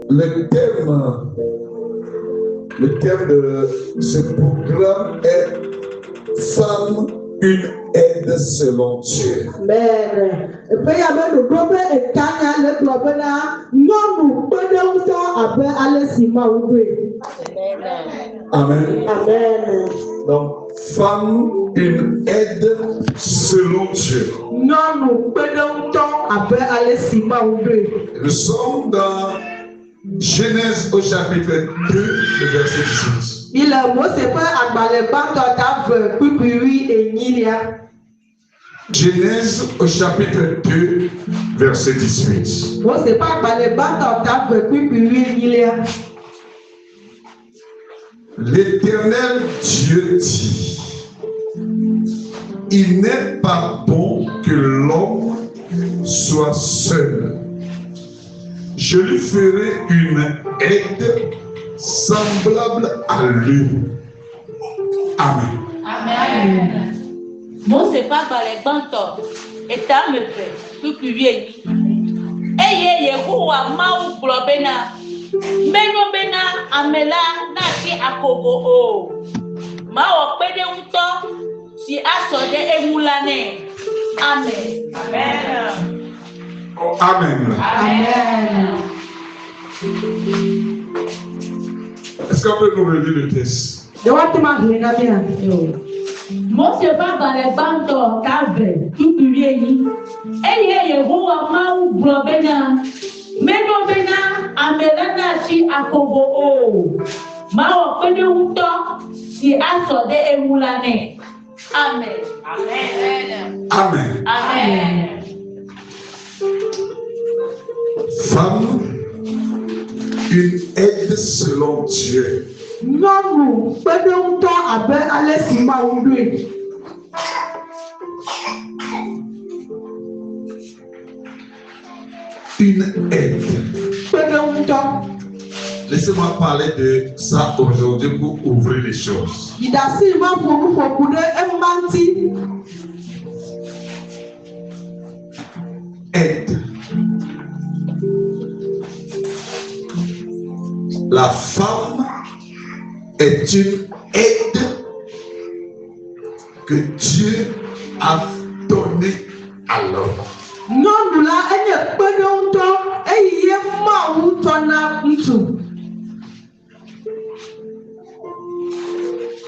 Le thème de ce programme est Femme, une aide selon Dieu. Amen. Amen. Amen. Donc, femme, une aide selon Dieu. Nous sommes dans Genèse au chapitre 2, le verset 18. Genèse au chapitre 2, verset 18. L'Éternel Dieu dit: il n'est pas bon que l'homme soit seul. Je lui ferai une aide semblable à lui. Amen. Amen. Mon c'est pas par les bantos et ta me fait tout bien. Eye Yehowa mau globena. Meno bena amela na si akogo o. Ma opede unto si asode emulane. Amen. Amen. Amen. Amen. Est-ce qu'on peut nous relire le texte? Monsieur Baba les bantos cave tout bien. Eye Yehowa mau globena. Meno bena amela na si akogo o. Ma opede unto si asode emulane. Amen. Amen. Amen. Amen. Femme, une aide selon Dieu. Une aide. Laissez-moi parler de ça aujourd'hui pour ouvrir les choses. Aide. La femme est une aide que Dieu a donnée à l'homme.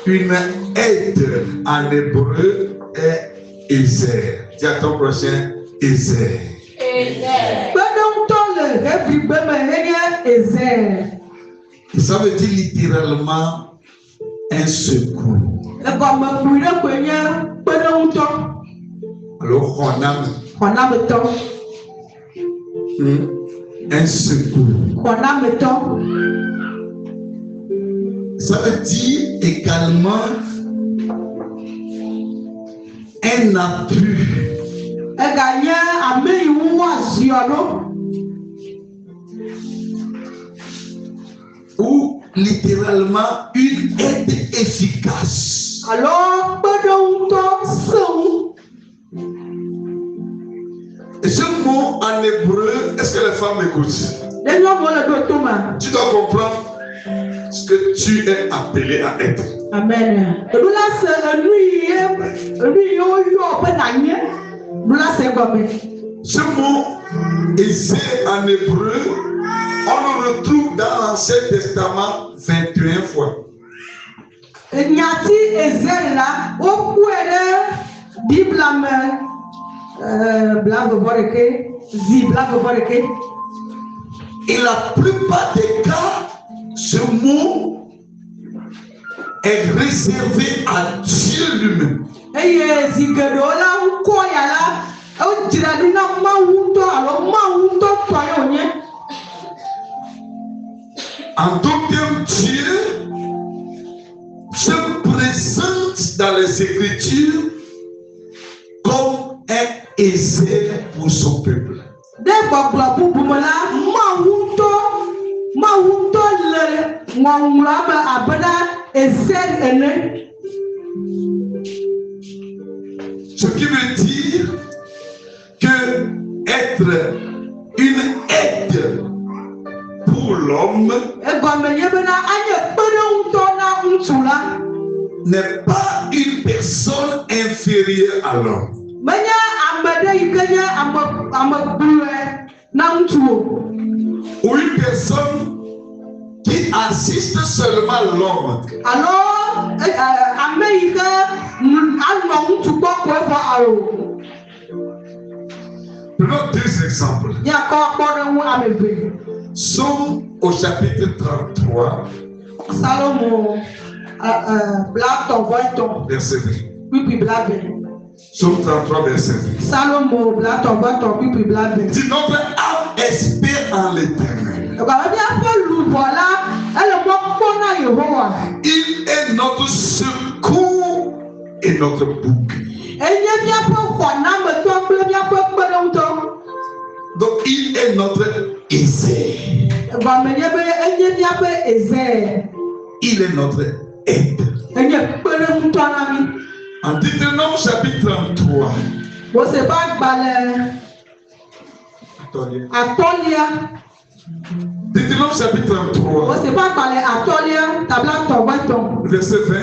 Une aide en hébreu est Ezer. Dis à ton prochain Ezer. Ça veut dire littéralement un secours. Alors, un secours. Ça veut dire également un appui. Ou littéralement une aide efficace. Alors, ce mot en hébreu, est-ce que les femmes écoutent? Tu dois comprendre ce que tu es appelé à être. Amen. Ce mot Ezer en hébreu, on le retrouve dans l'Ancien Testament 21 fois. Et la plupart des cas, ce mot est réservé à Dieu lui-même. En d'autres termes, Dieu se présente dans les Écritures comme un Ezer pour son peuple. Ce qui veut dire que être une aide pour l'homme n'est pas une personne inférieure à l'homme. Ou une personne qui assiste seulement l'homme. Prenons deux exemples. Somme au chapitre 33. Salomon, verset 20. Somme 33, verset 20. Salomon, dit notre âme espère en l'Éternel. Il est notre secours et notre bouclier. Donc il est notre Ezer. Il est notre aide. En Deutéronome chapitre 33. Deutéronome chapitre 33. Verset 20.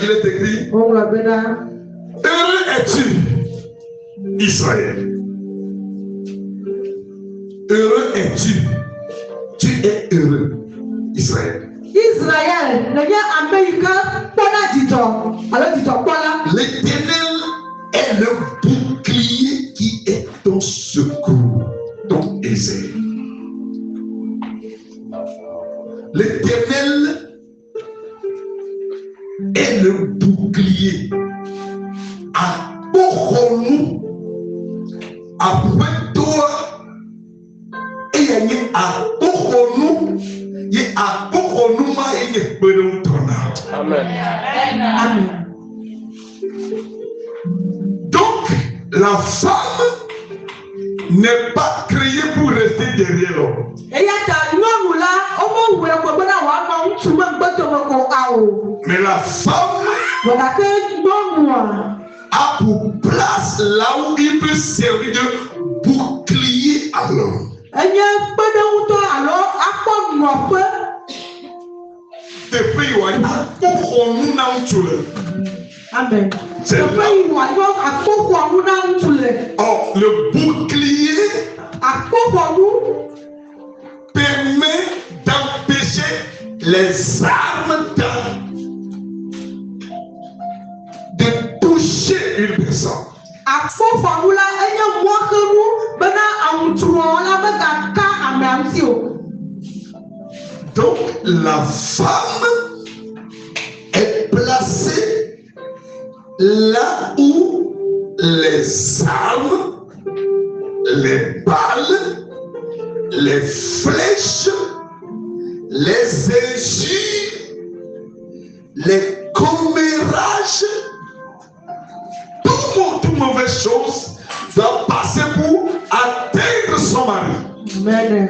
Il est écrit: heureux es-tu, Israël. Heureux es-tu. Tu es heureux, Israël. L'Éternel est le bouclier qui est ton secours, ton Ezer. L'Éternel est le bouclier. Apporons-nous après toi. Et il y a apporons-nous. Amen. Amen. Donc, la femme n'est pas créée pour rester derrière l'homme. Mais la femme a pour place là où il peut servir de bouclier à l'homme. Amen. Oh, le bouclier permet d'empêcher les armes de toucher une personne. Donc la femme est placée là où les armes, les balles, les flèches, les injures, les commérages, toute mauvaise chose doit passer pour atteindre son mari. Amen.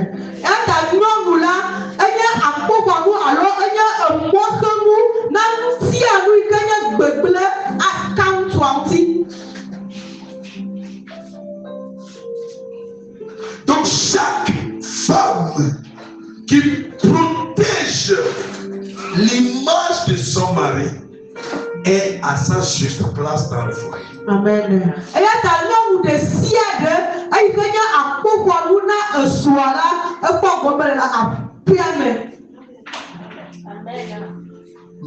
Donc chaque femme qui protège l'image de son mari est à sa juste place dans le foyer. Amen.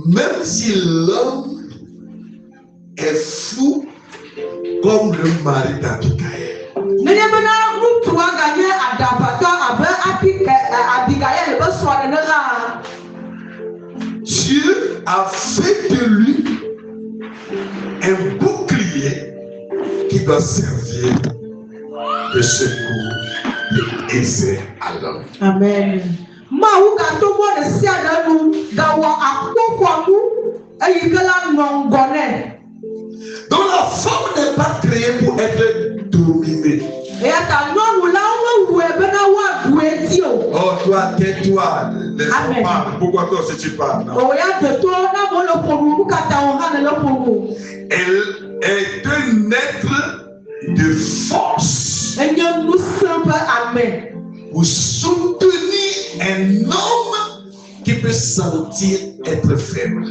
Même si l'homme est fou comme le mari d'Abigail. Dieu a fait de lui un bouclier qui doit servir de secours, de Ezer à l'homme. Amen. Donc la femme n'est pas créée pour être dominée. Oh, toi, tais-toi. Pourquoi toi si tu parles? Elle est un être de force pour soutenir un homme qui peut sentir être faible.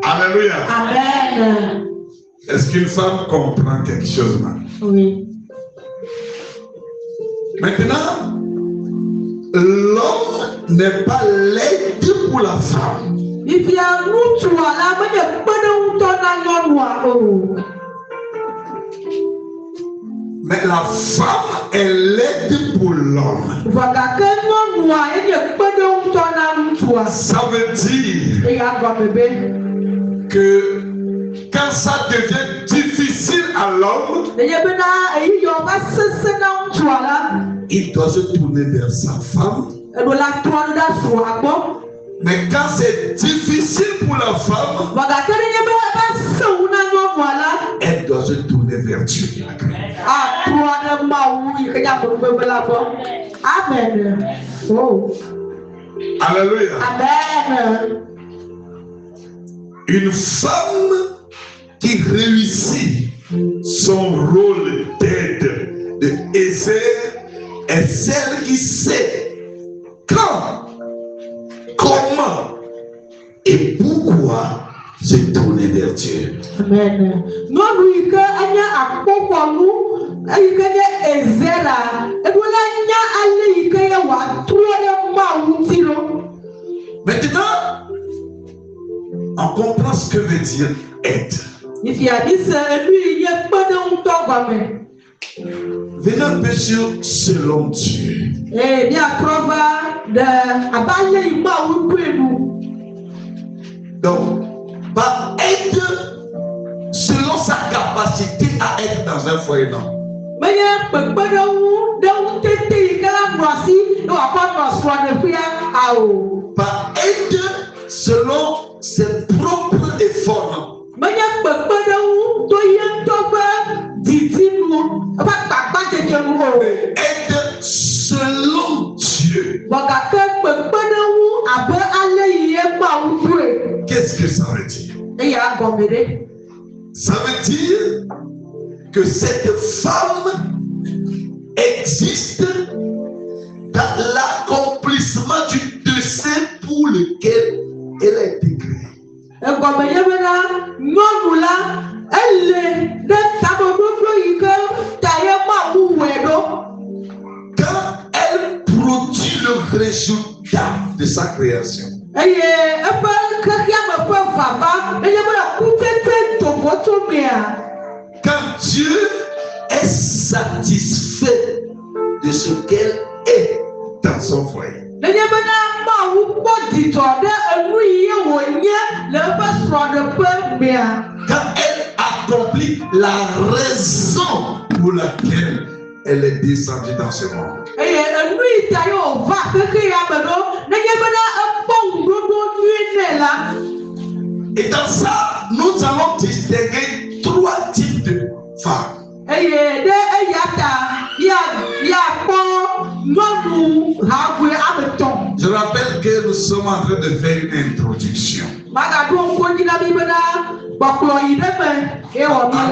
Alléluia. Amen. Est-ce qu'une femme comprend quelque chose là? Oui. Maintenant, l'homme n'est pas l'aide pour la femme. Mais la femme est l'aide pour l'homme. Ça veut dire que quand ça devient difficile à l'homme, il doit se tourner vers sa femme. Mais quand c'est difficile pour la femme, elle doit se tourner vers Dieu qui la crée. Amen. Oh. Alléluia. Amen. Une femme qui réussit son rôle d'aide, de Ézer, est celle qui sait quand, comment et pourquoi se tourner vers Dieu. Amen. Maintenant, on comprend ce que veut dire aide. Venons pécher selon Dieu. Donc, pas aide selon sa capacité à être dans un foyer, non. Pas aide selon ses propres efforts. Aide selon Dieu. Qu'est-ce que ça veut dire? Ça veut dire que cette femme existe dans l'accomplissement du dessein pour lequel elle a été créée. Quand elle produit le résultat de sa création, quand Dieu est satisfait de ce qu'elle est dans son foyer, quand elle accomplit la raison pour laquelle elle est descendue dans ce monde. Et dans ça, nous allons distinguer trois types de femmes. Je rappelle que nous sommes en train de faire une introduction.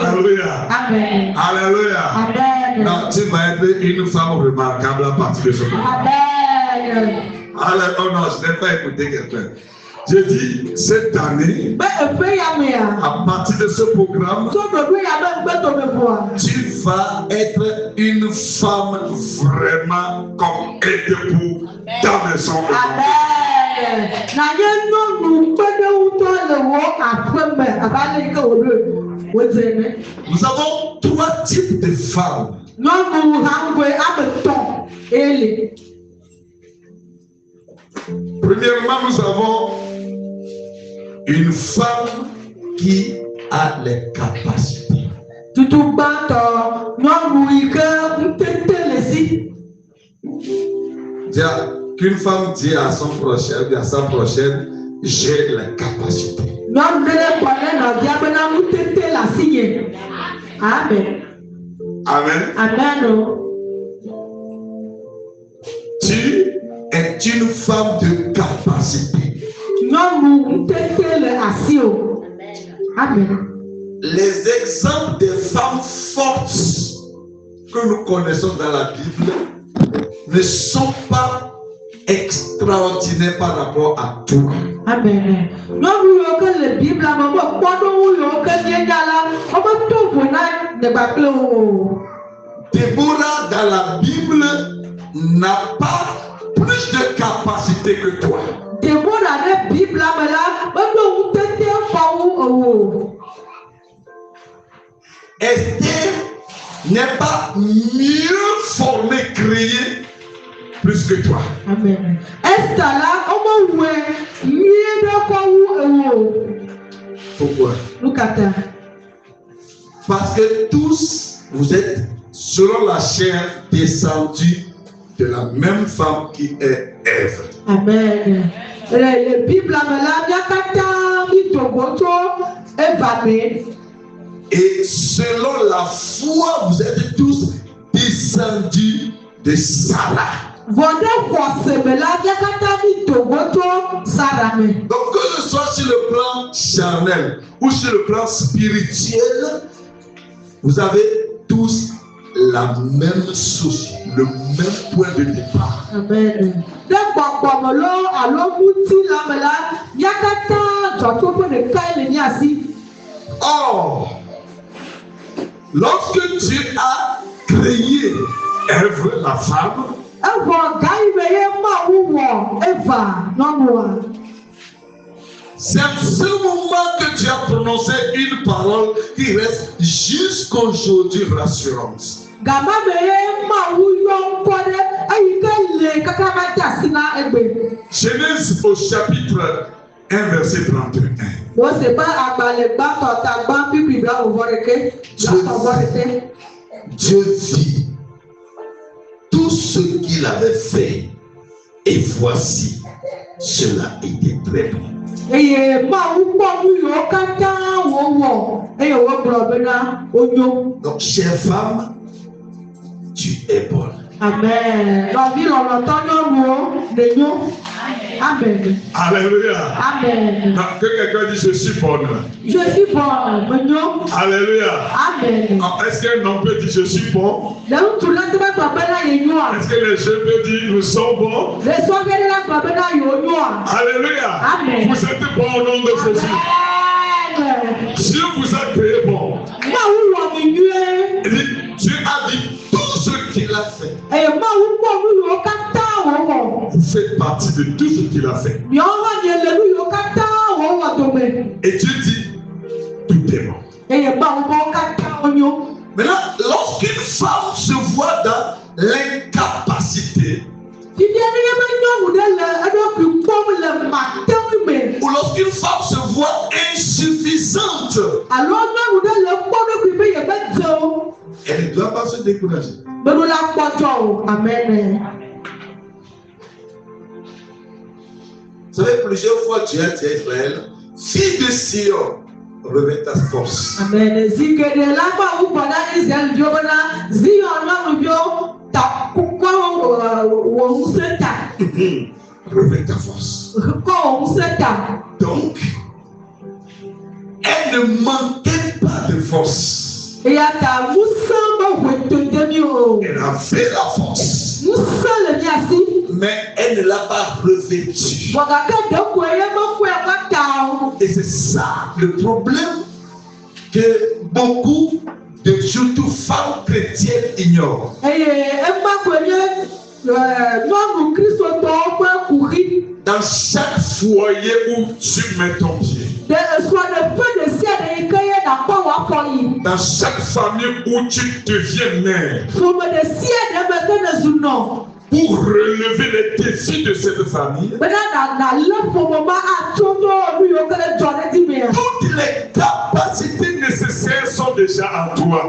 Alléluia. Amen. Alléluia. Amen. Donc, tu vas être une femme remarquable à partir de ce moment. Amen. Oh non, je n'ai pas écouté quelqu'un. Je dis, cette année, à partir de ce programme, tu vas être une femme vraiment comme aide pour ta maison. Amen. Nous avons trois types de femmes. Premièrement, nous avons une femme qui a les capacités. Qu'une femme dit à son prochain, à sa prochaine, j'ai les capacités. Amen. Amen. Amen. Tu es une femme de capacité. Amen. Les exemples des femmes fortes que nous connaissons dans la Bible ne sont pas extraordinaires par rapport à tout. Amen. Déborah dans la Bible n'a pas plus de capacité que toi. Esther n'est pas mieux formée, créée plus que toi. Amen. Pourquoi? Parce que tous, vous êtes, selon la chair, descendus de la même femme qui est Ève. Amen. La Bible et selon la foi, vous êtes tous descendus de Sarah. Donc que ce soit sur le plan charnel ou sur le plan spirituel, vous avez tous la même source, le même point de départ. Amen. Or, lorsque Dieu a créé Ève, la femme, c'est à ce moment que Dieu a prononcé une parole qui reste jusqu'aujourd'hui rassurante. Genèse au chapitre 1, verset 31. Dieu vit tout ce qu'il avait fait et voici, cela était très bon. Donc, chère femme, tu es bonne. Amen. Amen. Alléluia. Amen. Que quelqu'un dit je suis bonne. Je suis bonne. Alléluia. Amen. Est-ce qu'un homme peut dire je suis bon? Est-ce que les jeunes peuvent dire nous sommes bons? Alléluia. Amen. Vous êtes bons au nom de Jésus. Dieu vous a créé bon. Dieu a dit tout ce qu'il a fait. Vous faites partie de tout ce qu'il a fait. Et Dieu dit tout est bon. Maintenant, lorsqu'une femme se voit dans l'incapacité, ou lorsqu'une femme se voit insuffisante, elle ne doit pas se décourager. Amen. Vous savez, plusieurs fois Dieu a dit à Israël, fille de Sion, reviens ta force. Amen. Reviens ta force. Donc, elle ne manquait pas de force. Elle avait la force. Mais elle ne l'a pas revêtue. Et c'est ça le problème que beaucoup de surtout femmes chrétiennes ignorent. Dans chaque foyer où tu mets ton pied, dans chaque famille où tu deviens mère, pour relever les défis de cette famille, toutes les capacités nécessaires sont déjà en toi.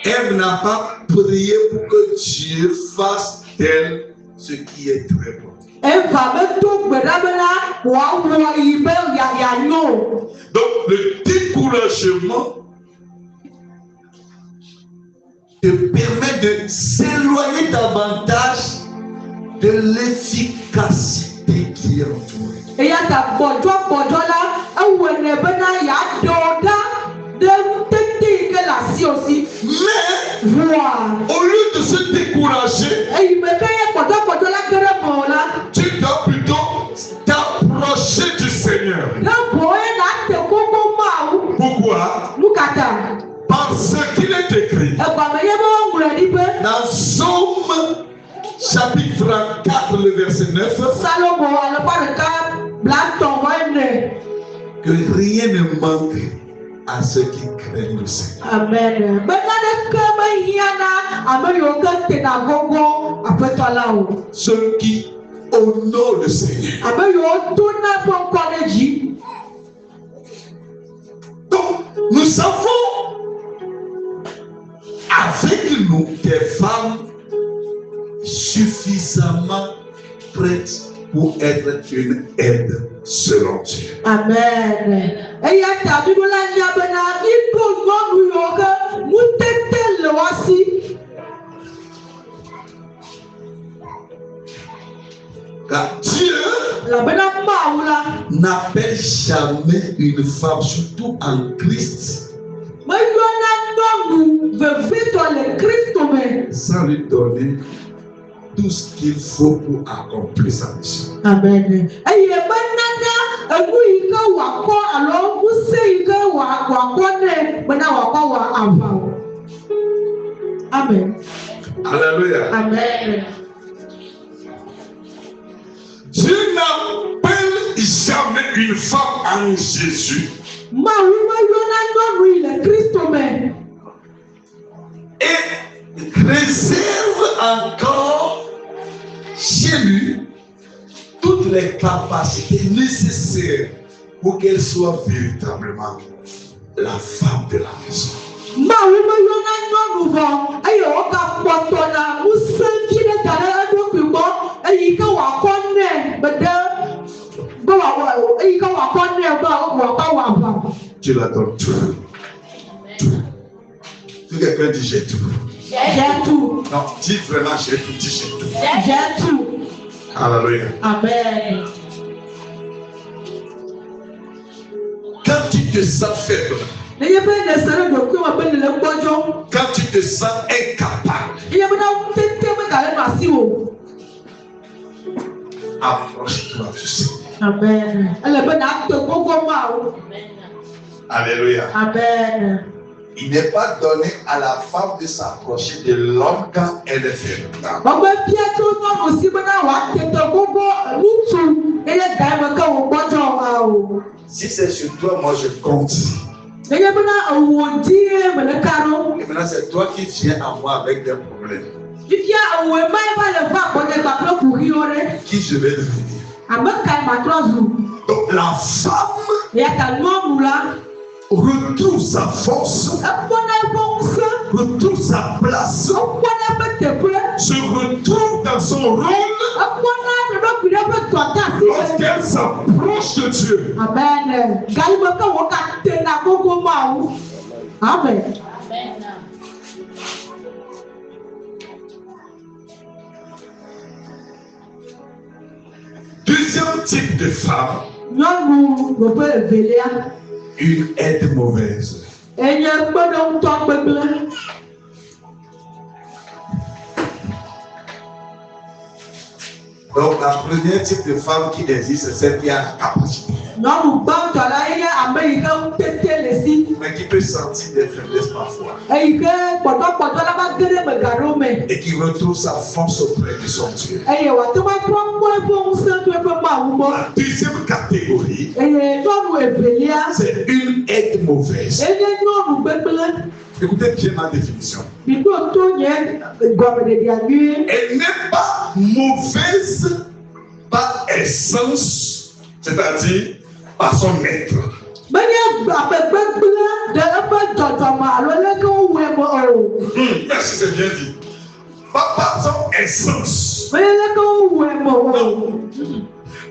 Elle n'a pas prié pour que Dieu fasse d'elle ce qui est très bon. Donc le découragement te permet de s'éloigner davantage de l'efficacité qui est en toi. Eya ta gbɔdzɔgbɔdzɔ la ewɔe ne bena yeaɖewo ɖa ɖe tete yi ke le asi aussi. Mais Voa. au lieu de se décourager, Eyi me ke ye gbɔdzɔgbɔdzɔ la ge ɖe mɔ la. tu dois plutôt t'approcher du Seigneur. Ne boe na te gbogbo mawu. Pourquoi? Lukata. Parce qu'il est écrit Egwame ye be woŋlɔ ɖi be. dans Somme chapitre 34, le verset 9, Salomo alɔƒã ɖeka blatɔ vɔ ene. que rien ne manque à ceux qui craignent le Seigneur. Amen. Be naneke mehiã na ame yiwo ke tena gogo aƒetɔ la o. Ceux qui honorent le Seigneur. Ame yiwo dona eƒe ŋkɔ ɖe dzi. Donc, nous avons avec nous des femmes suffisamment prêtes pour être une aide selon Dieu. Amen. Eya ta Bible la nya bena iko nyɔnu yiwo ke nutete le woasi. Car Dieu Elabena Mawu la n'appelle jamais une femme, surtout en Christ, meyɔna nyɔnu vevitɔ le Kristo me. sans lui donner tout ce qu'il faut pour accomplir sa mission. Amen. Eye benana enu yi ke wòakɔ alo ŋusẽ yi ke wòakɔ nɛ bena wòakɔ wɔ aʋa. Amen. Alléluia. Amen. Dieu n'appelle jamais une femme en Jésus Mawu meyɔna nyɔnu yi le Kristo me. et réserve encore chez lui toutes les capacités nécessaires pour qu'elle soit véritablement la femme de la maison. Mawu meyɔna nyɔnu vɔ eye wogakpɔtɔna ŋusẽ vi ɖe da ɖe eɖokui gbɔ eyi ke wòakɔ nɛ be eyi ke wòakɔ nɛ be wòakɔ wɔ aʋa. Tu la donnes tout. Tout. Si quelqu'un dit j'ai tout. J'ai tout. Non, dis vraiment j'ai tout, dis j'ai tout. J'ai tout. Alléluia. Amen. Quand tu te sens faible, N'ayez pas de sérieux de quoi on appelle le gbɔdzɔ. quand tu te sens incapable, Eya bena tete me gale no asi o. approche-toi du Seigneur. Amen. Ele bena ate gbogbo Mawu. Alléluia. Amen. Il n'est pas donné à la femme de s'approcher de l'homme quand elle est faible. Ɔgbɛ fia tso nyɔnu si bena wòatete gbogbo ŋutsu eye da me ke wò gbɔdzɔ wa o. Si c'est sur toi, moi je compte. Eye bena ewò die me ɖeka ɖo. Et maintenant c'est toi qui viens à moi avec des problèmes. Fifia ewò ema ye va le va gbɔdze kpakple kuxiwo ɖe. Qui je vais devenir? Ame kae matrɔ zu. Donc la femme Eya ta nyɔnu la retrouve sa force, ekpɔna eƒe ŋusẽ. retrouve sa place, Ekpɔna eƒe teƒe. se retrouve dans son rôle Ekpɔna ɖoɖokui ɖe ƒe dɔdeasi me. lorsqu'elle s'approche de Dieu. Amen. Galime ke wo katena gbogbo Mawu. Amen. Deuxième type de femme, Nyɔnu ɖoƒe evelia. une aide mauvaise. Enye kpeɖeŋutɔ gbegblẽ. Donc la première type de femme qui existe, c'est celle qui a la capacité, Nyɔnu gbãtɔ la enye ame yi ke ŋutete le si. mais qui peut sentir des faiblesses parfois Eyi ke gbɔdɔgbɔdɔ la va ge ɖe megaɖewo me. et qui retrouve sa force auprès de son Dieu. Eye wòate va trɔ kpɔ eƒe ŋusẽ to eƒe Mawu gbɔ. La deuxième catégorie, Eye nyɔnu evelia c'est une aide mauvaise. enye nyɔnu gbegblẽ. Écoutez bien ma définition. Miɖo to nye gɔmeɖeɖia nyuie. Elle n'est pas mauvaise par essence, c'est-à-dire par son être. Menye abe gbegblẽ ɖe eƒe dzɔdzɔme alo leke wowɔe me o. Merci, c'est bien dit. Pas par son essence, Menye leke wowɔe me o.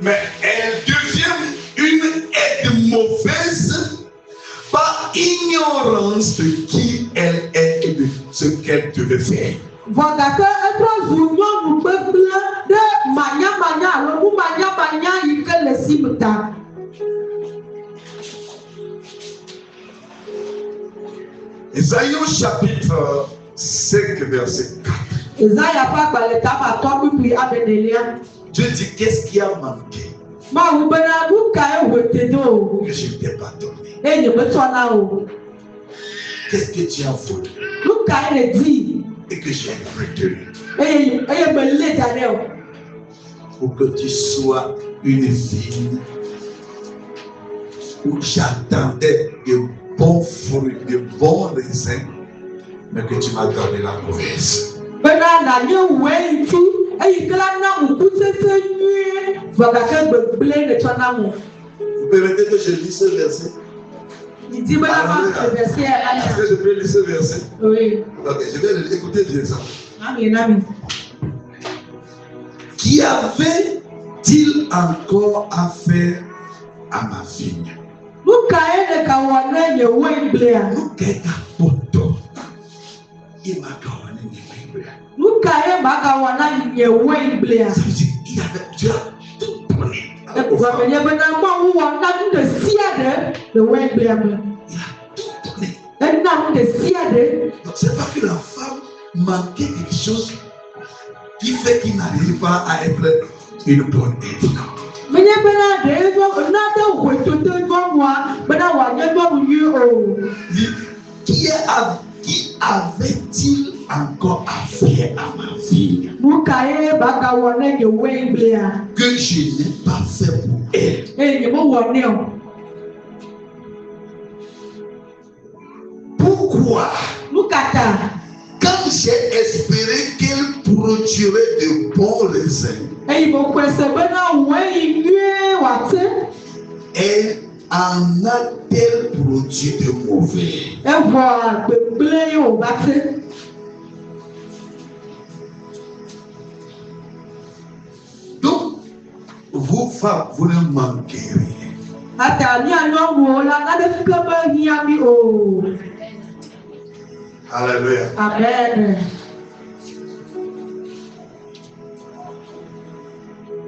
mais elle devient une aide mauvaise par ignorance de qui elle est et de ce qu'elle devait faire. Vɔgake etrɔ zu nyɔnu gbegblẽ ɖe manyamanya alo nu manyamanya yi ke le si me ta. Ésaïe chapitre 5 verset 4. Isaiah ƒe agbalẽ tame atɔ kpukpui abenelia. Dieu dit qu'est-ce qui a manqué Mawu bena nu kae wòte do o. que je ne t'ai pas donné? Eye nyemetsɔ na o. Qu'est-ce que tu as volé Nu kae le di et que j'ai retenu eye melé da ɖe o. pour que tu sois une vigne où j'attendais de bons fruits, de bons raisins, mais que tu m'as donné la mauvaise. Bena nanye wòe ŋuti eyi ke la na ŋkutsetse nyuie vɔgake gbegblẽ le tsɔ na mo. Vous permettez que je lis ce verset? Didi bena ma verset Est-ce que je peux lire ce verset? oui. Ok, je vais écouter bien ça. Amen. Qui avait-il encore à faire à ma vigne? Nu kae le ka wɔ ne nye wòe gblẽa? Nous qu'est-ce poto? Il m'a donné une Bible. Nu kae ma ka wɔ na nye wòe gblẽa? Ça veut dire qu'il avait déjà tout donné. Egɔmenye bena Mawu wɔ na nu ɖe sia ɖe le wòe gblẽa me. Il a tout donné. Ena nu ɖe sia ɖe. Donc c'est pas que la femme manquait quelque chose qui fait qu'il n'arrive pas à être une bonne épouse. Menye bena ɖe nane wòtoto nyɔnua bena wòanye nyɔnu nyui o. Qui avait-il encore à faire à ma vie Nu kae ma ka wɔ ne nye wòe gblẽa? que je n'ai pas fait pour elle? Eye nye mewɔ nɛ o. Pourquoi? Nu ka ta? Quand j'ai espéré qu'elle produirait de bons raisins, Eye mo kpese bena wòe yi nyuie wòate. elle en a-t-elle produit de mauvais? Evɔ gbegblẽ ye wòva te. Donc, vous femmes, vous ne manquez rien. Ata mía nyɔnuwo la naneke mehiã mi o. Alléluia. Amen.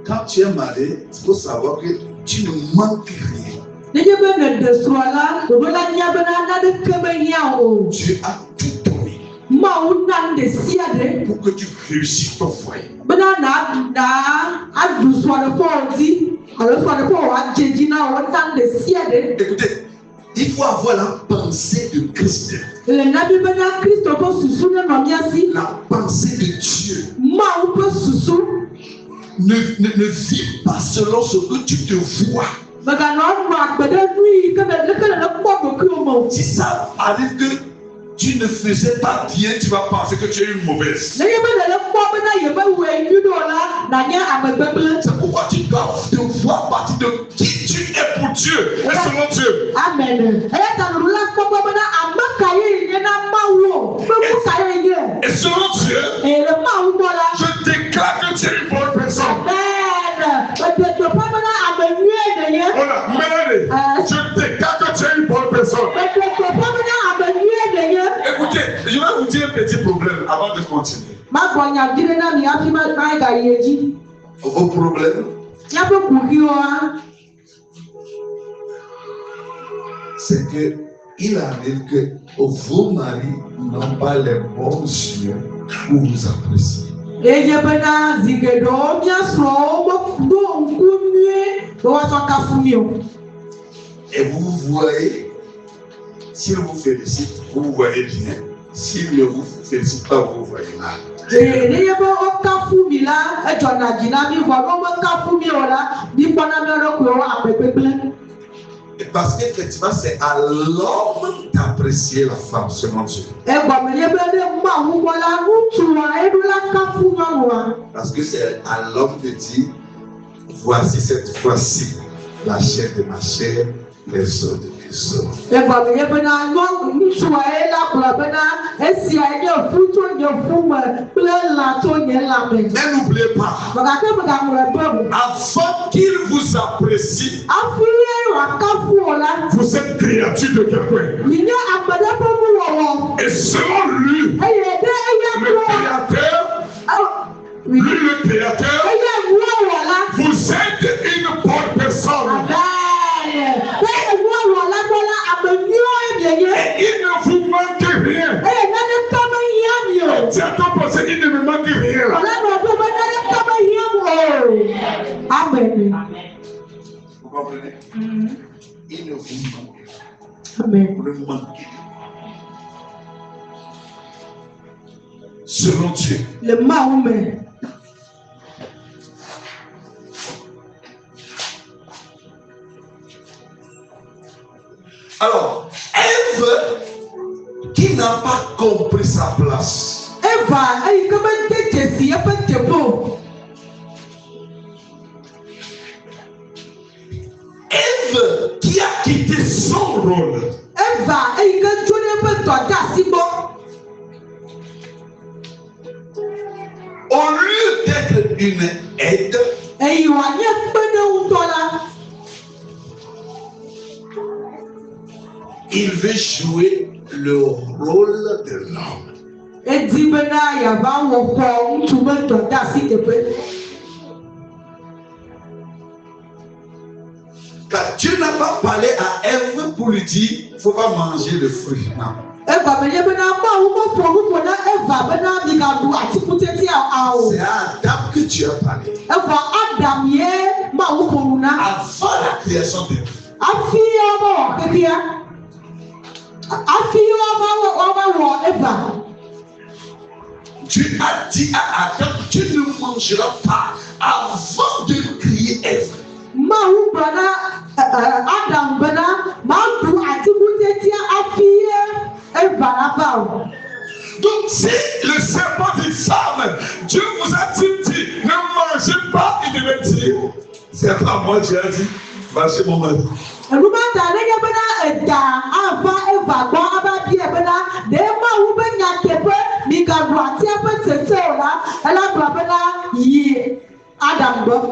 Quand tu es marié, il faut savoir que tu ne manques rien. Nenye be ne ɖe srɔ̃ la, wòɖo la nya bena naneke mehiã o. Tu as tout donné Mawu na nu ɖe sia ɖe pour que tu réussisses ton foyer. bena aɖu srɔ̃ɖeƒe wòdzi alo srɔ̃ɖeƒe wòadze dzi na wò na nu ɖe sia ɖe. Écoutez, il faut avoir la pensée de Christ, Le na mi bena Kristo ƒe susu ne nɔ mía si. la pensée de Dieu. Mawu ƒe susu. Ne vis pas selon ce que tu te vois. Meganɔ nɔ agbe ɖe nu yi ke leke le kpɔ ɖokuiwo me o. Si ça arrive que tu ne faisais pas bien, tu vas penser que tu es une mauvaise. Nenye be le kpɔ bena yebe wòe nyui ɖo la, nanye ame gbegblẽ. C'est pourquoi tu dois te voir partie de qui tu es pour Dieu et selon Dieu. Amen. Eya ta nuru la kpɔkpɔ bena ame ka ye nye na Mawu o. Meku ka ye nye. Et selon Dieu, Eye le Mawu gbɔ la. je déclare que tu es une bonne personne. Amen. Eteteƒe bena ame nyuie de ye. Voilà, Mélanie, je déclare que tu es une bonne personne. Eteteƒe bena ame nyuie de ye. Écoutez, je vais vous dire un petit problème avant de continuer. Magbɔ nya vi ɖe na mi hafi ma ga yi edzi. Vos problèmes, Míaƒe kuviwoa, c'est que il arrive que vos maris n'ont pas les bons yeux pour vous apprécier. eye bena zi geɖewo mía srɔ̃wo meɖo ŋku nyuie be woatsɔ kafu mi o. Et vous voyez, s'il vous félicite, vous voyez bien. S'il ne vous félicite pas, vous voyez mal. Nenye be wokafu mi la, edzɔna dzi na mi vɔ ne womekafu mi o la, mi kpɔna mía ɖokuiwo ame gbegblẽ. Et parce qu'effectivement, c'est à l'homme d'apprécier la femme selon Dieu. Egɔme nye be ɖe Mawu gbɔ la, ŋutsua eɖo la kafu nyɔnua. Parce que c'est à l'homme de dire, voici cette fois-ci la chair de ma chair, les os de mes os. Egɔme nye bena ŋutsua ye la gblɔ bena esia nye fu tso nye fu me kple lã tso nye lãme. Mais n'oubliez pas, Megake megaŋlɔe be o. avant qu'il vous apprécie, Afi ye wòakafu o la, vous êtes créature de quelqu'un. mi nye ame ɖe ƒe nuwɔwɔ. Et selon lui, Eye ɖe eya le kplɔ créateur Et il ne vous manque rien. Tiens ton pensée, il ne me manque rien là. Amen. Vous comprenez? Il ne vous manque rien. Amen. Vous ne manquez rien. Selon Dieu. Le Mahomet. Alors, Ève, qui n'a pas compris sa place. Ève, qui a quitté son rôle. Au lieu d'être une aide, il veut jouer le rôle de l'homme. Car Dieu n'a pas parlé à Ève pour lui dire il ne faut pas manger le fruit. Non. C'est à Adam que Dieu a parlé. Avant la création de Dieu a dit à Adam, tu ne mangeras pas avant de créer Ève. Donc si le serpent dit femme, Dieu vous a dit ne mangez pas, il devait dire c'est pas moi Dieu a dit, mangez mon mari.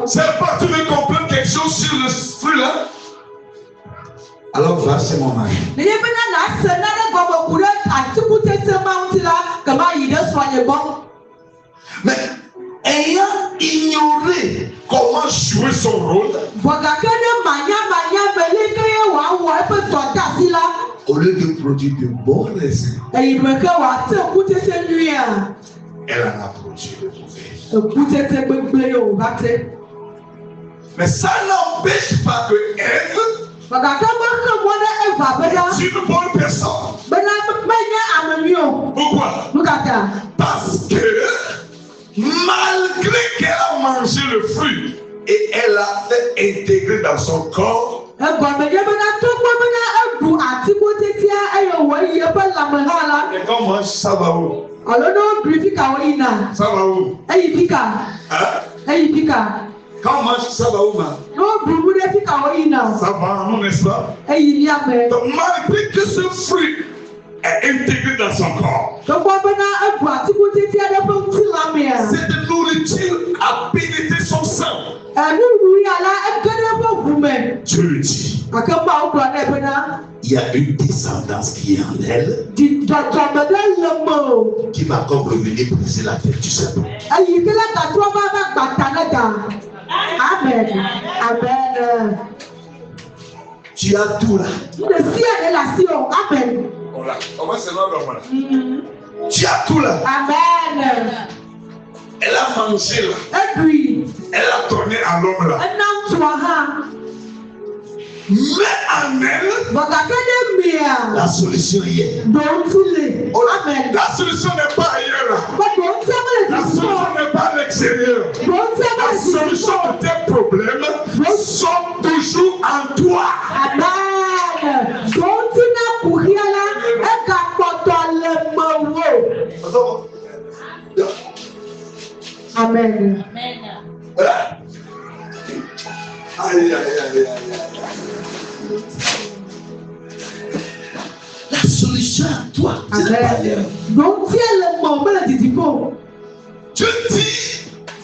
C'est pas tu veux comprendre quelque chose sur le fruit là. Alors va chez mon mari. Mais ayant ignoré comment jouer son rôle, au lieu de produire de bons raisins, elle en a produit de mauvais. Mais ça n'empêche pas que Ève est une bonne personne. Pourquoi? Parce que malgré qu'elle a mangé le fruit et elle a fait intégrer dans son corps, et quand on mange, ça va où? Ça va où? Hein? Quand on mange, ça va où, ma? Ça va, non, n'est-ce pas? Donc, malgré que ce fruit est intégré dans son corps, cette nourriture a pénétré son sein. Dieu le dit. Il y a une descendance qui est en elle qui va comme revenir briser la tête du serpent. Amen. Amen. Tu as tout là. Amen. Voilà. Comment c'est là, tu as tout là. Amen. Elle a mangé là. Elle a donné à l'homme là. Mais en elle, la solution y est. La solution n'est pas ailleurs là. La solution n'est pas à l'extérieur. La solution de tes problèmes sont toujours en toi. Amen. Aïe, aïe, aïe, aïe. La solution à toi. Donc, tiens le moment du diplôme. Dieu dit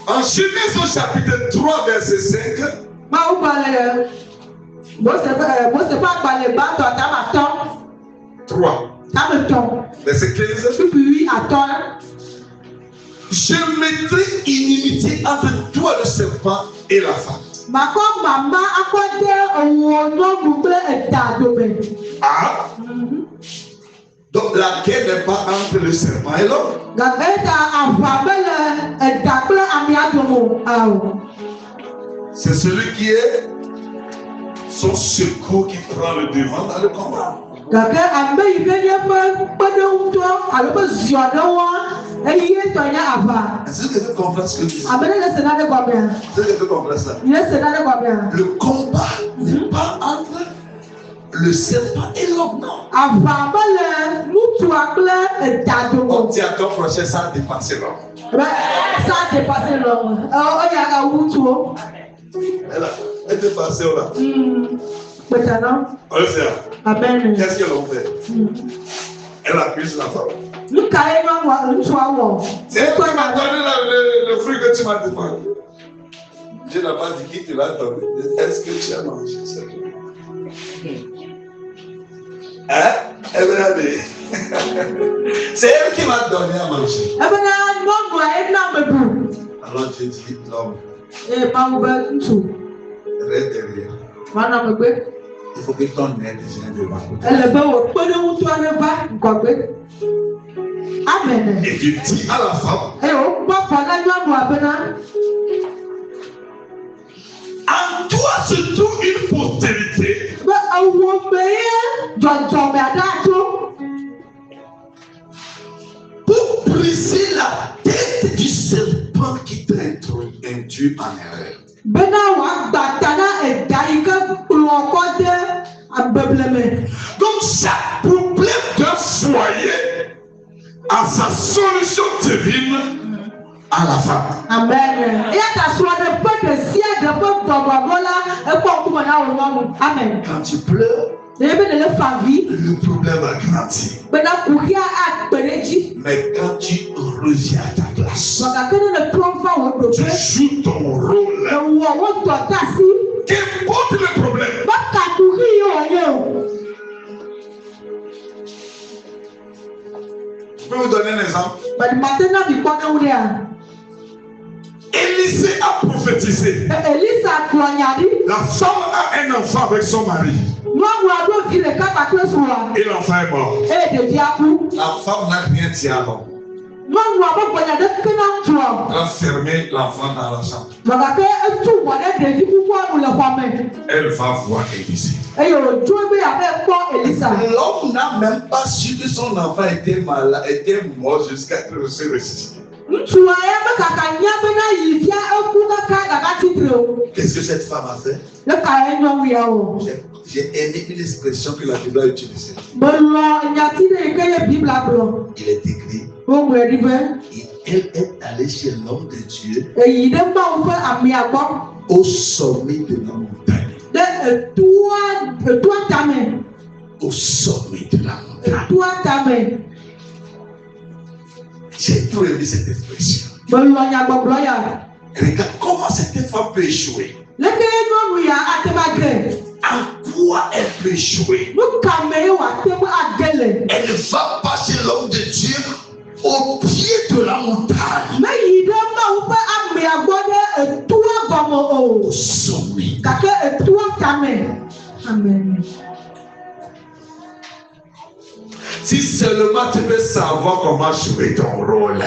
en Genèse au chapitre 3, verset 5. Moi, c'est pas par les bateaux, t'as 3. Verset 15. Oui, attends. Je mettrai inimitié entre toi, le serpent, et la femme. Ah. Donc la guerre n'est pas entre le serpent et l'homme. C'est celui qui est son secours qui prend le devant dans le combat. Est-ce que tu comprends ce que je dis? Est-ce que tu comprends ça? Le combat n'est pas entre le serpent et l'homme, non. On dit à ton prochain, ça a dépassé l'homme. Elle est dépassée là. Qu'est-ce qu'elle a fait? Elle appuie sur la femme. C'est elle qui m'a donné le fruit que tu m'as demandé. Je n'ai pas dit qui te l'a donné. Est-ce que tu as mangé ça? Hein? C'est elle qui m'a donné à manger. Alors j'ai dit l'homme. Reste derrière. Il faut que ton aide vienne de ma côté. Amen. Et tu dis à la femme, en toi se trouve une postérité pour briser la tête du serpent qui t'a induit en erreur. Donc chaque problème d'un foyer a sa solution divine à la femme. Amen. Amen. Quand tu pleures, le problème a grandi. Mais quand tu reviens à ta place, tu joues ton rôle. Qu'importe le problème. Je peux vous donner un exemple. Élisée a prophétisé. La femme a un enfant avec son mari. Et l'enfant est mort. La femme n'a rien dit à l'homme. Elle a fermé l'enfant dans la chambre. Elle va voir Élisée. L'homme n'a même pas su que son enfant était malade, était mort jusqu'à ce qu'il se ressuscite. Qu'est-ce que cette femme a fait? J'ai aimé une expression que la Bible a utilisée. Il est écrit. Elle est allée chez l'homme de Dieu au sommet de la montagne. Au sommet de la montagne. J'ai trop aimé cette expression. Regarde comment cette femme peut échouer. En quoi elle peut échouer? Elle va pas chez l'homme de Dieu au pied de la montagne. Au sommet. Amen. Si seulement tu veux savoir comment jouer ton rôle.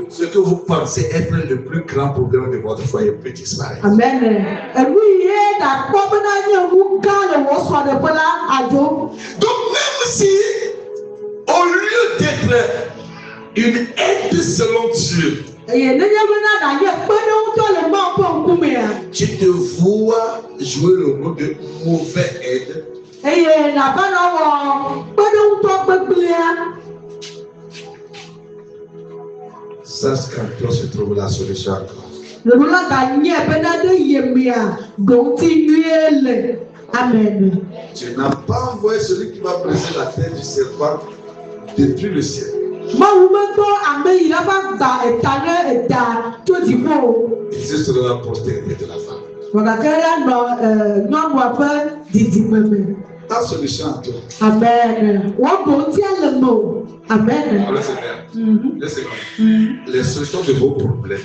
Ce que vous pensez être le plus grand problème de votre foyer peut disparaître. Amen. Donc même si au lieu d'être une aide selon Dieu, tu te vois jouer le rôle de mauvais aide, sache qu'en toi se trouve la solution encore. Amen. Tu n'as pas envoyé celui qui va briser la tête du serpent depuis le ciel. Il sera la postérité de la femme. Ta solution à toi. Amen. Amen. Alors, laissez-moi. Les solutions de vos problèmes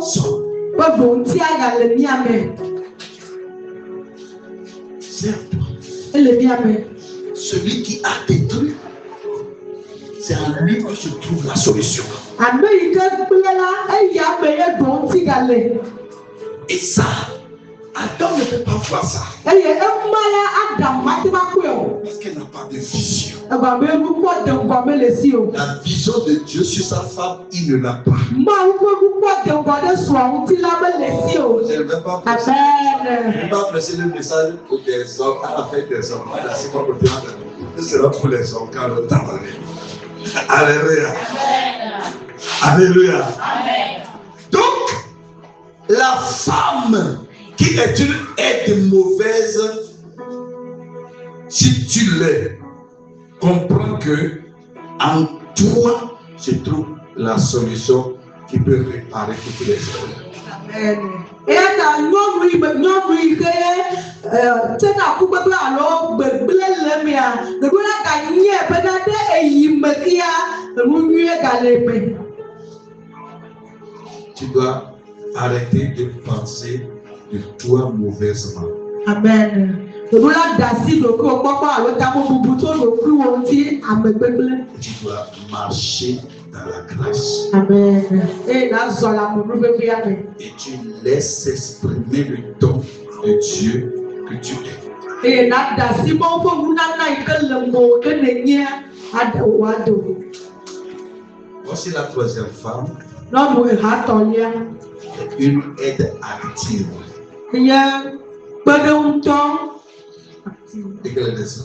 sont Serre-toi. Celui qui a détruit, c'est en lui que se trouve la solution. Et ça, Adam ne peut pas voir ça. Parce qu'elle n'a pas de vision. La vision de Dieu sur sa femme, il ne l'a pas. Je ne vais pas presser le message pour des hommes à la fête des hommes. Ce sera pour les hommes quand le temps arrive. Alléluia. Alléluia. Donc, la femme qui est une aide mauvaise, si tu l'es, comprends que en toi se trouve la solution qui peut réparer toutes les erreurs. Amen. Tu dois arrêter de penser de toi mauvaisement. Amen. Tu dois marcher dans la grâce. Amen. Et tu laisses exprimer le don de Dieu que tu es. Voici la troisième femme. Une aide active. Et quelle est ça?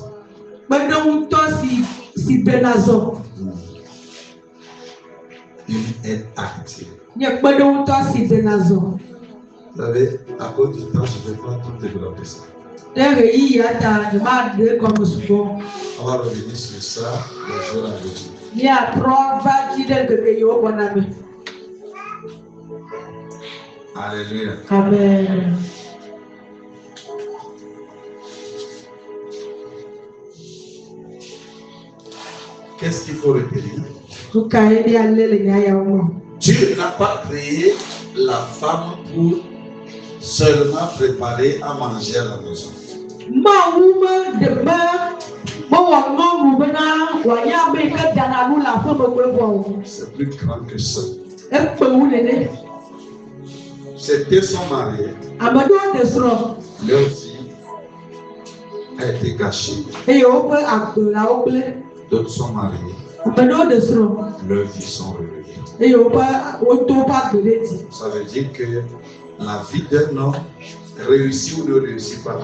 Une aide active. Vous savez, à cause du temps, je ne vais pas tout développer ça. On va revenir sur ça le jour à venir. Alléluia. Amen. Qu'est-ce qu'il faut retenir? Dieu n'a pas créé la femme pour seulement préparer à manger à la maison. C'est plus grand que ça. C'était son mari. Leur vie a été gâchée. D'autres sont mariés. Leurs vies sont relevées. Ça veut dire que la vie d'un homme réussit ou ne réussit pas.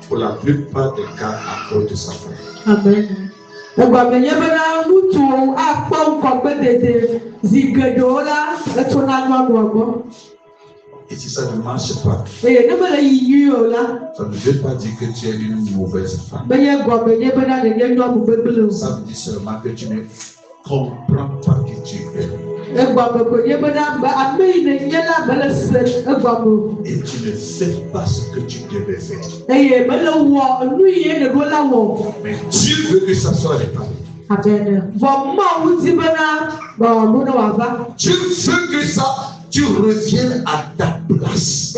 Pour la plupart des cas, à cause de sa femme. Amen. Et si ça ne marche pas, ça ne veut pas dire que tu es une mauvaise femme. Ça veut dire seulement que tu ne comprends pas qui tu es. Et tu ne fais pas ce que tu devais faire. Mais Dieu veut que ça soit réparé. Dieu veut que ça, tu reviennes à ta place.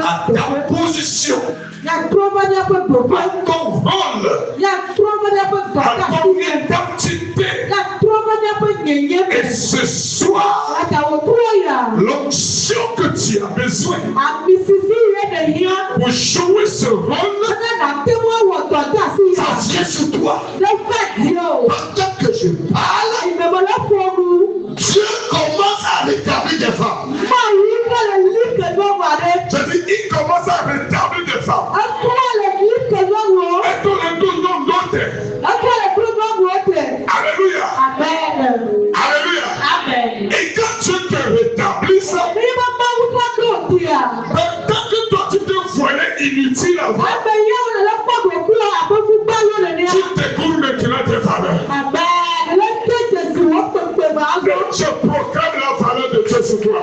À ta position. À ton rôle. À ton identité. Et ce soir, l'onction que tu as besoin pour jouer ce rôle, ça vient sur toi. Pendant que je parle, Dieu commence à rétablir des femmes. Je dis, il commence à rétablir des femmes. Alléluia. Amen. Alléluia. Amen. Et quand Dieu te rétablit ça, tant que toi tu te voyais inutile avant, tu découvres maintenant tes valeurs. Je proclame la valeur de Dieu sur toi.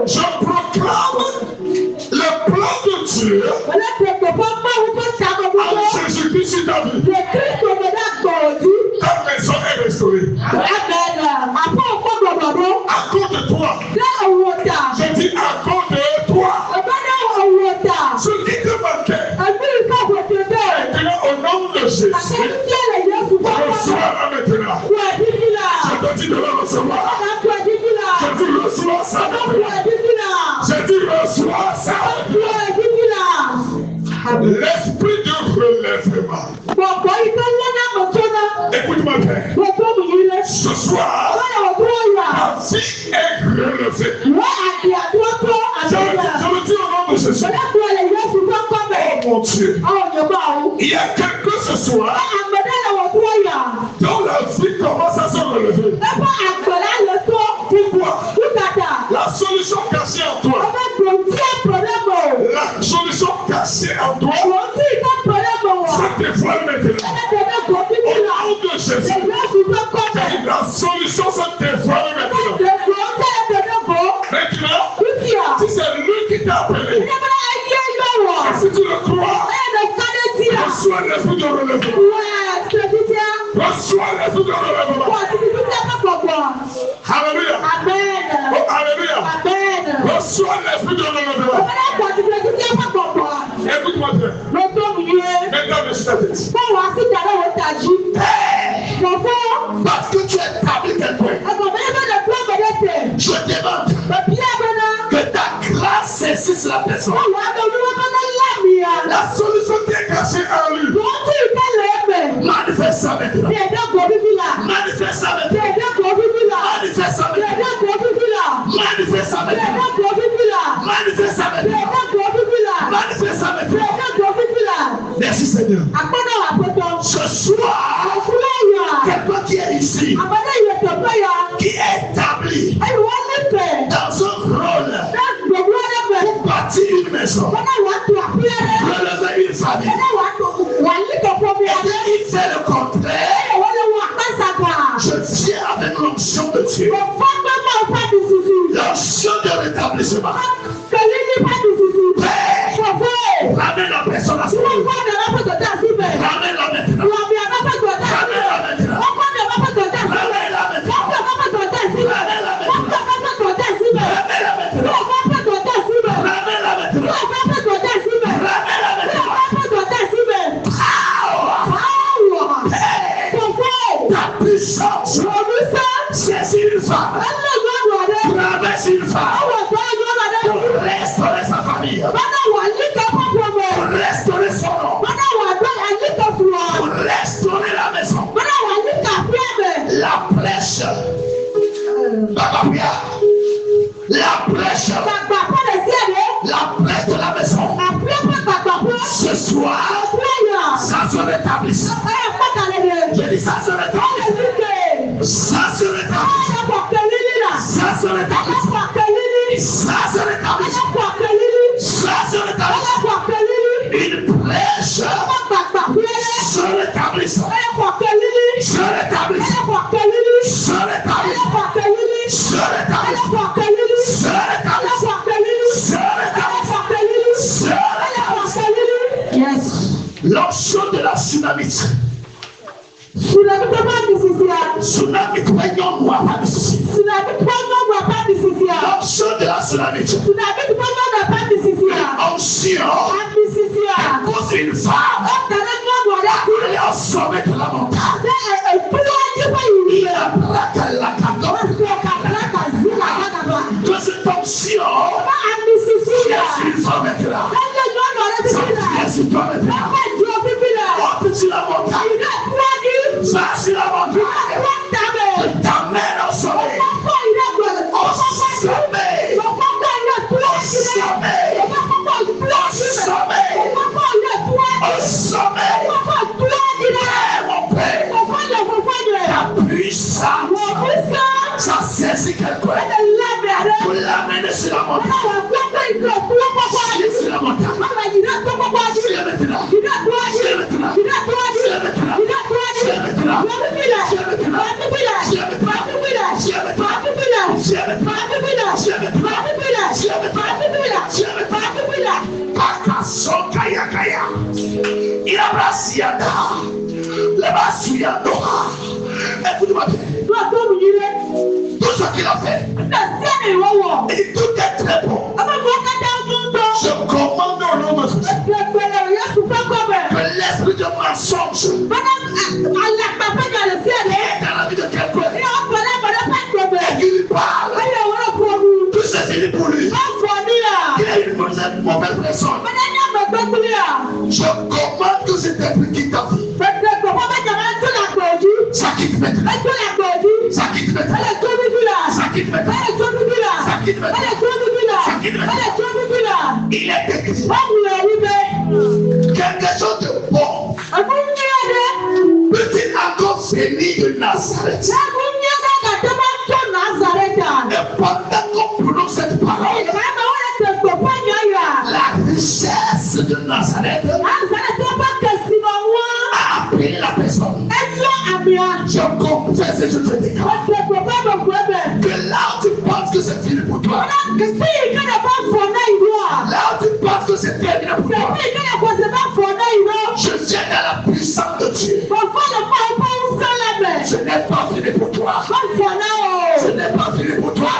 Je proclame le plan de Dieu en Jésus-Christ sur ta vie. Ta maison est restaurée. À cause de toi. Je dis à cause de toi. Ce litre bancaire. Maintenant, au nom de Jésus. Reçois-la maintenant. Je te dis de le recevoir. Je dis reçois ça maintenant. Je dis reçois ça. L'esprit de relèvement. Écoute-moi bien. Ce soir, ma vie est relevée. Je le dis au nom de Jésus. Oh mon Dieu. Il y a quelqu'un ce soir dont la vie commence à se relever. Pourquoi? La solution cachée en toi. La solution cachée en toi. Ça dévoile maintenant. Au nom de Jésus. La solution se dévoile maintenant. Maintenant, si c'est lui qui t'a appelé, si tu le crois, reçois l'esprit de relèvement. Reçois l'esprit de relèvement. Alléluia. Oh, alléluia. Reçois l'esprit de relèvement. Écoute-moi bien. Maintenant, je suis ta tête. Parce que tu es établi quelque part. Je demande que ta grâce saisisse la personne. La solution qui est cachée en lui. Manifeste ça maintenant. Manifeste ça maintenant. Manifeste ça maintenant. Manifeste ça maintenant. Manifeste ça maintenant. Manifeste ça maintenant. Merci Seigneur. Ce soir, quelqu'un qui est ici, qui est établi dans un rôle pour bâtir une maison, relever une famille, il fait le contraire. Je viens avec l'onction de Dieu, l'onction de rétablissement. Ramène la personne à ce moment. Ramène-la maintenant. Ramène-la maintenant. Ramène-la ta puissance. Saisis une femme. Traverse une femme. Pour restaurer sa famille. Pour restaurer son nom. Pour restaurer la maison. La brèche. La brèche. La brèche de la maison. Ce soir, ça se rétablisse. Je dis ça se rétablisse. Ça se rétablisse. Ça se rétablisse. Ça se rétablisse. Ça se rétablisse. Une brèche se rétablisse. Se rétablisse. Se rétablisse. Se rétablisse. Se rétablisse. Yes. L'option de la tsunamite. Tsunami poignant noir pas de souci. L'option de la tsunamite. Onction. À cause d'une femme. Elle est en sommet de la montagne. Il a braqué la cadeau. De cette onction. Il est une femme là. Il est une femme là. Monte sur la montagne. Va sur la montagne. T'amène au sommet. Au sommet. Au sommet. Au sommet. Au sommet. Mon père. Ta puissance. Ça saisit quelqu'un. Pour l'amener sur la montagne. Sur la montagne. C'est maintenant. C'est maintenant. C'est maintenant. Il a brassé le basuyando. Écoute-moi bien. Tout ce qu'il a fait. Et tout est très bon. Je commande au nom de Jésus que l'esprit de mensonge qui est dans la vie de quelqu'un et qu'il parle, que c'est fini pour lui. Il est une mauvaise personne. Je commande que cet esprit quitte ta vie. Ça quitte maintenant. Ça quitte maintenant. Ça quitte maintenant. Ça quitte maintenant. Ça quitte maintenant. Il est écrit. Quelque chose de bon peut-il encore venir de Nazareth. Et pendant qu'on prononce cette parole, la richesse de Nazareth a appelé la personne. Je confesse et je te déclare que là où tu penses que c'est fini pour toi, là où tu penses que c'est terminé pour toi, je viens dans la puissance de Dieu. Ce n'est pas fini pour toi. Ce n'est pas fini pour toi.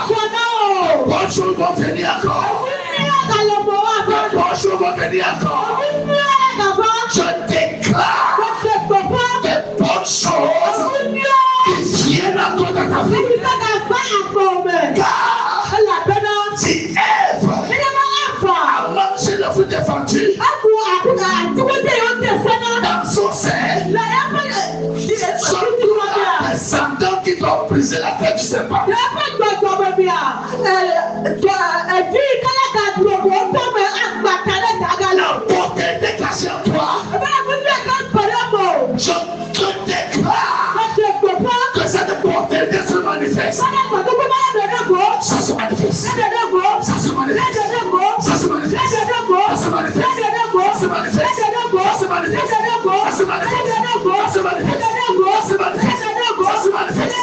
Bonnes choses vont venir encore. Bonnes choses vont venir encore. Je déclare des bonnes choses qui viennent encore dans ta vie. Car si Ève a mangé le fruit défendu dans son sein, son descendant qui doit briser la tête du serpent. La porte est déclenchée en toi. Je te déclare que cette portée se manifeste. Ça se manifeste. Ça se manifeste. Ça se manifeste. Ça se manifeste. Ça se manifeste. Ça se manifeste. Ça se manifeste. Ça se manifeste. Ça se manifeste.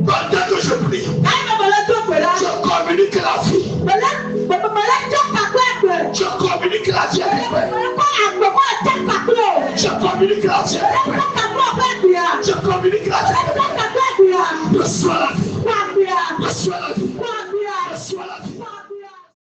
Pendant que je prie, je communique la vie. Je communique la vie avec toi. Je communique la vie avec toi. Je communique la vie avec toi. Reçois la vie.